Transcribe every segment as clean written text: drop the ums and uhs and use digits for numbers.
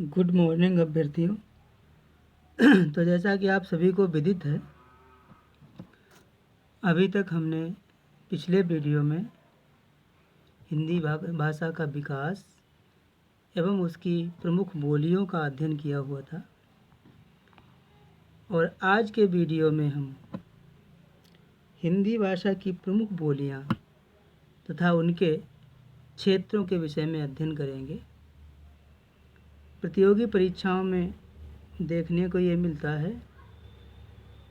Good morning अभ्यर्थियों। तो जैसा कि आप सभी को विदित है, अभी तक हमने पिछले वीडियो में हिंदी भाषा का विकास एवं उसकी प्रमुख बोलियों का अध्ययन किया हुआ था और आज के वीडियो में हम हिंदी भाषा की प्रमुख बोलियां तथा उनके क्षेत्रों के विषय में अध्ययन करेंगे। प्रतियोगी परीक्षाओं में देखने को ये मिलता है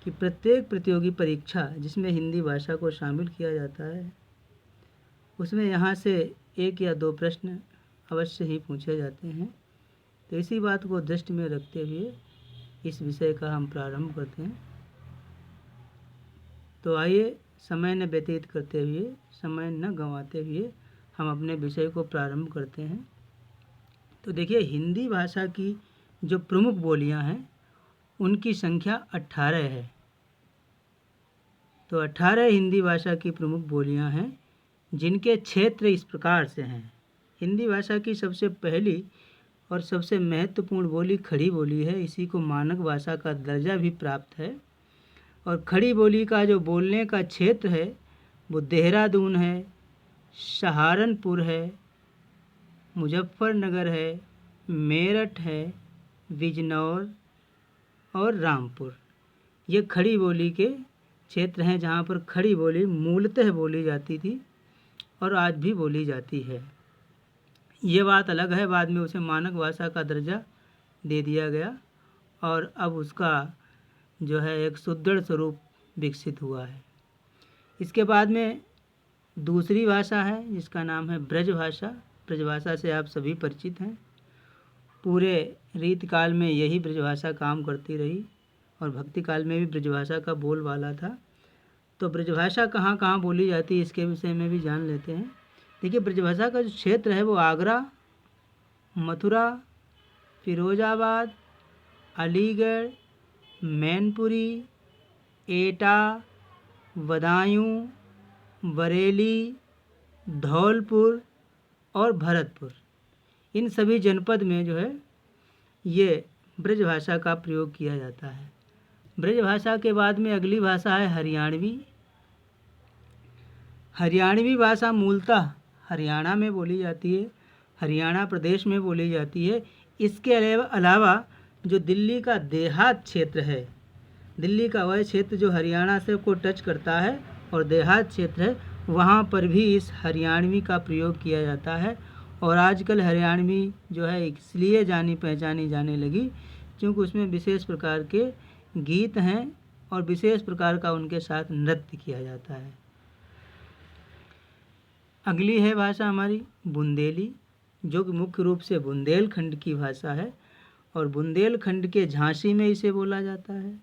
कि प्रत्येक प्रतियोगी परीक्षा जिसमें हिंदी भाषा को शामिल किया जाता है उसमें यहाँ से 1 या 2 प्रश्न अवश्य ही पूछे जाते हैं। तो इसी बात को दृष्टि में रखते हुए इस विषय का हम प्रारंभ करते हैं। तो आइए समय न व्यतीत करते हुए, समय न गंवाते हुए हम अपने विषय को प्रारंभ करते हैं। तो देखिए, हिंदी भाषा की जो प्रमुख बोलियां हैं उनकी संख्या 18 है। तो 18 हिंदी भाषा की प्रमुख बोलियां हैं जिनके क्षेत्र इस प्रकार से हैं। हिंदी भाषा की सबसे पहली और सबसे महत्वपूर्ण बोली खड़ी बोली है। इसी को मानक भाषा का दर्जा भी प्राप्त है। और खड़ी बोली का जो बोलने का क्षेत्र है वो देहरादून है, सहारनपुर है, मुजफ्फरनगर है, मेरठ है, बिजनौर और रामपुर। ये खड़ी बोली के क्षेत्र हैं जहाँ पर खड़ी बोली मूलतः बोली जाती थी और आज भी बोली जाती है। ये बात अलग है, बाद में उसे मानक भाषा का दर्जा दे दिया गया और अब उसका जो है एक सुदृढ़ स्वरूप विकसित हुआ है। इसके बाद में दूसरी भाषा है जिसका नाम है ब्रज भाषा। ब्रज भाषा से आप सभी परिचित हैं। पूरे रीतकाल में यही ब्रजभाषा काम करती रही और भक्ति काल में भी ब्रजभाषा का बोलबाला था। तो ब्रजभाषा कहाँ कहाँ बोली जाती है इसके विषय में भी जान लेते हैं। देखिए, ब्रजभाषा का जो क्षेत्र है वो आगरा, मथुरा, फिरोजाबाद, अलीगढ़, मैनपुरी, एटा, बदायूं, बरेली, धौलपुर और भरतपुर, इन सभी जनपद में जो है ये ब्रजभाषा का प्रयोग किया जाता है। ब्रजभाषा के बाद में अगली भाषा है हरियाणवी। हरियाणवी भाषा मूलतः हरियाणा में बोली जाती है, हरियाणा प्रदेश में बोली जाती है। इसके अलावा जो दिल्ली का देहात क्षेत्र है, दिल्ली का वह क्षेत्र जो हरियाणा से को टच करता है और देहात क्षेत्र है, वहाँ पर भी इस हरियाणवी का प्रयोग किया जाता है। और आजकल हरियाणवी जो है इसलिए जानी पहचानी जाने लगी क्योंकि उसमें विशेष प्रकार के गीत हैं और विशेष प्रकार का उनके साथ नृत्य किया जाता है। अगली है भाषा हमारी बुंदेली, जो कि मुख्य रूप से बुंदेलखंड की भाषा है और बुंदेलखंड के झांसी में इसे बोला जाता है।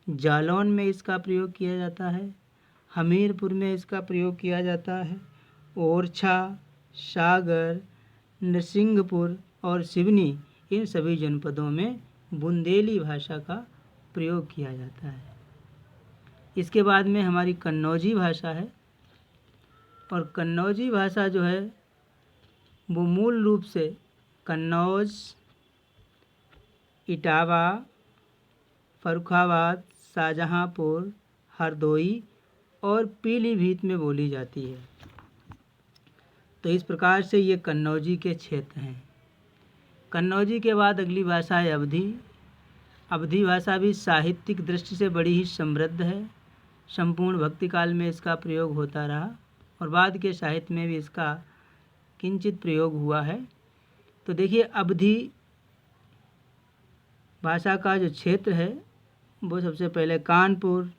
जालौन में इसका प्रयोग किया जाता है, हमीरपुर में इसका प्रयोग किया जाता है, ओरछा, सागर, नरसिंहपुर और सिवनी, इन सभी जनपदों में बुंदेली भाषा का प्रयोग किया जाता है। इसके बाद में हमारी कन्नौजी भाषा है और कन्नौजी भाषा जो है वो मूल रूप से कन्नौज, इटावा, फर्रुखाबाद, शाहजहाँपुर, हरदोई और पीलीभीत में बोली जाती है। तो इस प्रकार से ये कन्नौजी के क्षेत्र हैं। कन्नौजी के बाद अगली भाषा है अवधी। अवधी भाषा भी साहित्यिक दृष्टि से बड़ी ही समृद्ध है। संपूर्ण भक्ति काल में इसका प्रयोग होता रहा और बाद के साहित्य में भी इसका किंचित प्रयोग हुआ है। तो देखिए, अवधी भाषा का जो क्षेत्र है वो सबसे पहले कानपुर,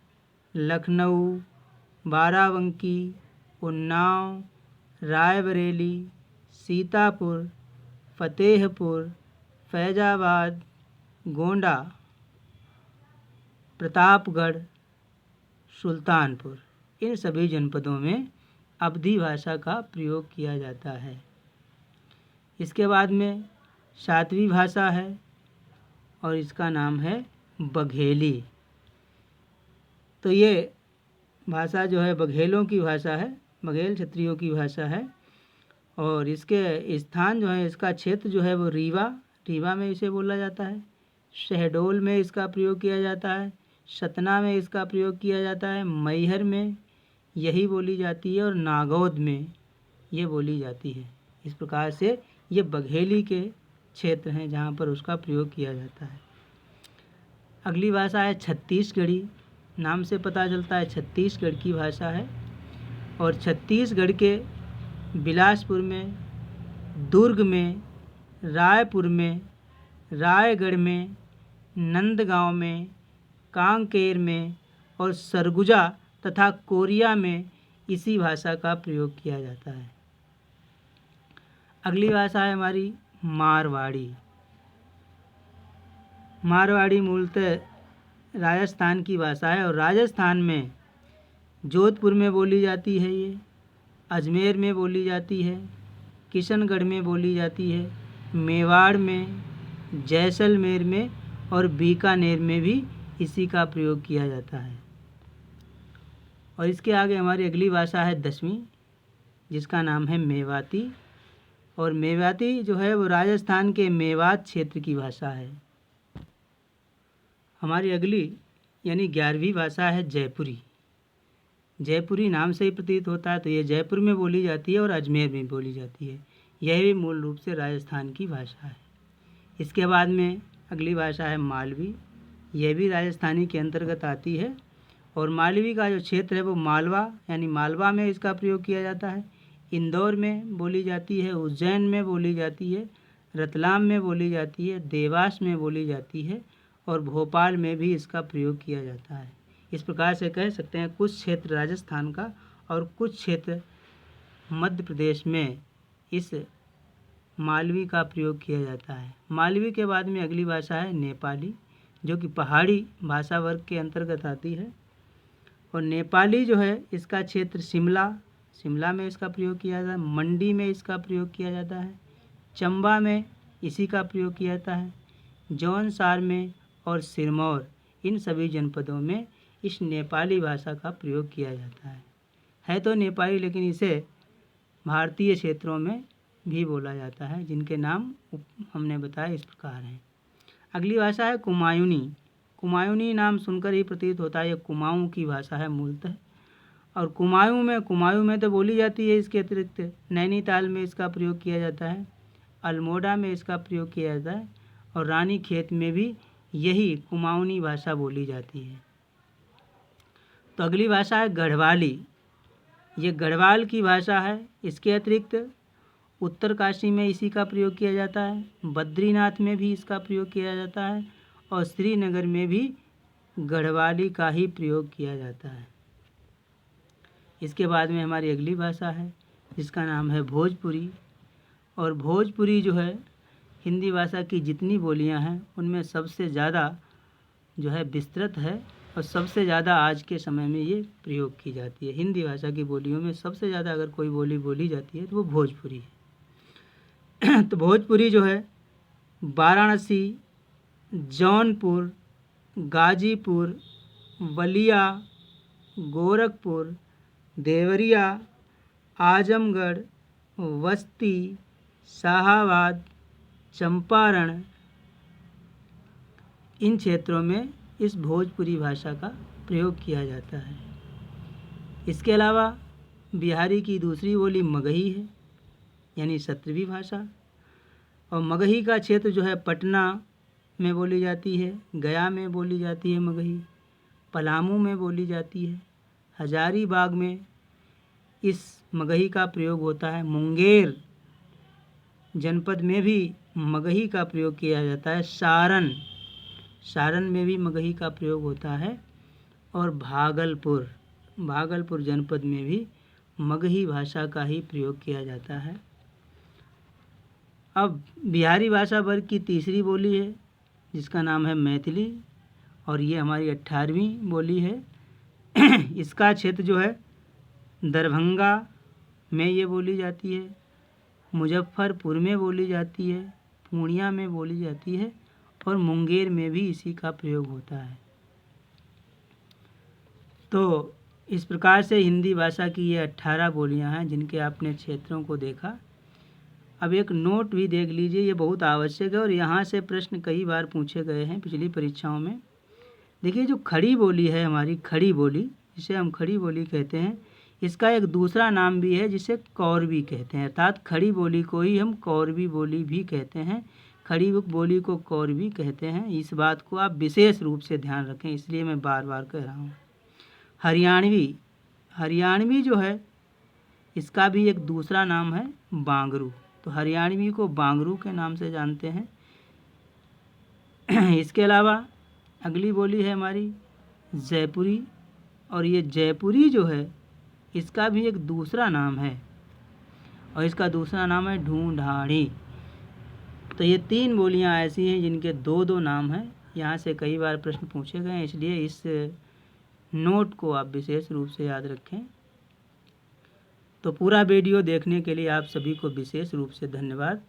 लखनऊ, बाराबंकी, उन्नाव, रायबरेली, सीतापुर, फतेहपुर, फैजाबाद, गोंडा, प्रतापगढ़, सुल्तानपुर, इन सभी जनपदों में अवधी भाषा का प्रयोग किया जाता है। इसके बाद में सातवीं भाषा है और इसका नाम है बघेली। तो ये भाषा जो है बघेलों की भाषा है, बघेल क्षत्रियों की भाषा है और इसके स्थान जो है, इसका क्षेत्र जो है वो रीवा, रीवा में इसे बोला जाता है, शहडोल में इसका प्रयोग किया जाता है, सतना में इसका प्रयोग किया जाता है, मैहर में यही बोली जाती है और नागौद में ये बोली जाती है। इस प्रकार से ये बघेली के क्षेत्र हैं जहाँ पर उसका प्रयोग किया जाता है। अगली भाषा है छत्तीसगढ़ी। नाम से पता चलता है छत्तीसगढ़ की भाषा है और छत्तीसगढ़ के बिलासपुर में, दुर्ग में, रायपुर में, रायगढ़ में, नंदगांव में, कांकेर में और सरगुजा तथा कोरिया में इसी भाषा का प्रयोग किया जाता है। अगली भाषा है हमारी मारवाड़ी। मारवाड़ी मूलतः राजस्थान की भाषा है और राजस्थान में जोधपुर में बोली जाती है, ये अजमेर में बोली जाती है, किशनगढ़ में बोली जाती है, मेवाड़ में, जैसलमेर में और बीकानेर में भी इसी का प्रयोग किया जाता है। और इसके आगे हमारी अगली भाषा है 10वीं, जिसका नाम है मेवाती। और मेवाती जो है वो राजस्थान के मेवात क्षेत्र की भाषा है। हमारी अगली यानी 11वीं भाषा है जयपुरी। जयपुरी नाम से ही प्रतीत होता है, तो ये जयपुर में बोली जाती है और अजमेर में बोली जाती है। यह भी मूल रूप से राजस्थान की भाषा है। इसके बाद में अगली भाषा है मालवी। यह भी राजस्थानी के अंतर्गत आती है और मालवी का जो क्षेत्र है वो मालवा यानी मालवा में इसका प्रयोग किया जाता है। इंदौर में बोली जाती है, उज्जैन में बोली जाती है, रतलाम में बोली जाती है, देवास में बोली जाती है और भोपाल में भी इसका प्रयोग किया जाता है। इस प्रकार से कह सकते हैं कुछ क्षेत्र राजस्थान का और कुछ क्षेत्र मध्य प्रदेश में इस मालवी का प्रयोग किया जाता है। मालवी के बाद में अगली भाषा है नेपाली, जो कि पहाड़ी भाषा वर्ग के अंतर्गत आती है। और नेपाली जो है इसका क्षेत्र शिमला में इसका प्रयोग किया जाता है, मंडी में इसका प्रयोग किया जाता है, चंबा में इसी का प्रयोग किया जाता है, जौनसार में और सिरमौर, इन सभी जनपदों में इस नेपाली भाषा का प्रयोग किया जाता है तो नेपाली, लेकिन इसे भारतीय क्षेत्रों में भी बोला जाता है, जिनके नाम हमने बताया इस प्रकार हैं। अगली भाषा है कुमायूनी। कुमायूनी नाम सुनकर ही प्रतीत होता है ये कुमाऊं की भाषा है मूलतः। और कुमाऊं में तो बोली जाती है, इसके अतिरिक्त नैनीताल में इसका प्रयोग किया जाता है, अल्मोड़ा में इसका प्रयोग किया जाता है और रानीखेत में भी यही कुमाऊनी भाषा बोली जाती है। तो अगली भाषा है गढ़वाली। ये गढ़वाल की भाषा है। इसके अतिरिक्त उत्तरकाशी में इसी का प्रयोग किया जाता है, बद्रीनाथ में भी इसका प्रयोग किया जाता है और श्रीनगर में भी गढ़वाली का ही प्रयोग किया जाता है। इसके बाद में हमारी अगली भाषा है जिसका नाम है भोजपुरी। और भोजपुरी जो है हिंदी भाषा की जितनी बोलियां हैं उनमें सबसे ज़्यादा जो है विस्तृत है और सबसे ज़्यादा आज के समय में ये प्रयोग की जाती है। हिंदी भाषा की बोलियों में सबसे ज़्यादा अगर कोई बोली बोली जाती है तो वो भोजपुरी है। तो भोजपुरी जो है वाराणसी, जौनपुर, गाजीपुर, बलिया, गोरखपुर, देवरिया, आजमगढ़, बस्ती, शाहाबाद, चंपारण, इन क्षेत्रों में इस भोजपुरी भाषा का प्रयोग किया जाता है। इसके अलावा बिहारी की दूसरी बोली मगही है, यानी 17वीं भाषा। और मगही का क्षेत्र जो है पटना में बोली जाती है, गया में बोली जाती है मगही, पलामू में बोली जाती है, हजारीबाग में इस मगही का प्रयोग होता है, मुंगेर जनपद में भी मगही का प्रयोग किया जाता है, सारण में भी मगही का प्रयोग होता है और भागलपुर जनपद में भी मगही भाषा का ही प्रयोग किया जाता है। अब बिहारी भाषा वर्ग की तीसरी बोली है जिसका नाम है मैथिली और ये हमारी 18वीं बोली है। इसका क्षेत्र जो है दरभंगा में ये बोली जाती है, मुजफ्फरपुर में बोली जाती है, पूर्णिया में बोली जाती है और मुंगेर में भी इसी का प्रयोग होता है। तो इस प्रकार से हिंदी भाषा की ये 18 बोलियां हैं जिनके आपने क्षेत्रों को देखा। अब एक नोट भी देख लीजिए, ये बहुत आवश्यक है और यहाँ से प्रश्न कई बार पूछे गए हैं पिछली परीक्षाओं में। देखिए जो खड़ी बोली है हमारी, खड़ी बोली जिसे हम खड़ी बोली कहते हैं, इसका एक दूसरा नाम भी है जिसे कौरवी कहते हैं, अर्थात खड़ी बोली को ही हम कौरवी बोली भी कहते हैं, खड़ी बोली को कौरवी कहते हैं। इस बात को आप विशेष रूप से ध्यान रखें, इसलिए मैं बार बार कह रहा हूँ। हरियाणवी, हरियाणवी जो है इसका भी एक दूसरा नाम है बांगरू, तो हरियाणवी को बांगरू के नाम से जानते हैं। इसके अलावा अगली बोली है हमारी जयपुरी, और ये जयपुरी जो है इसका भी एक दूसरा नाम है और इसका दूसरा नाम है ढूंढाड़ी। तो ये 3 बोलियां ऐसी हैं जिनके 2-2 नाम हैं। यहाँ से कई बार प्रश्न पूछे गए हैं, इसलिए इस नोट को आप विशेष रूप से याद रखें। तो पूरा वीडियो देखने के लिए आप सभी को विशेष रूप से धन्यवाद।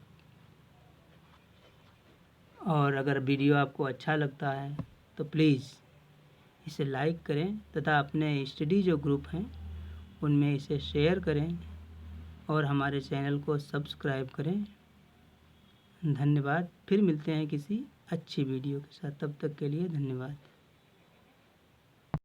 और अगर वीडियो आपको अच्छा लगता है तो प्लीज़ इसे लाइक करें तथा अपने स्टडी जो ग्रुप हैं उनमें इसे शेयर करें और हमारे चैनल को सब्सक्राइब करें। धन्यवाद। फिर मिलते हैं किसी अच्छी वीडियो के साथ, तब तक के लिए धन्यवाद।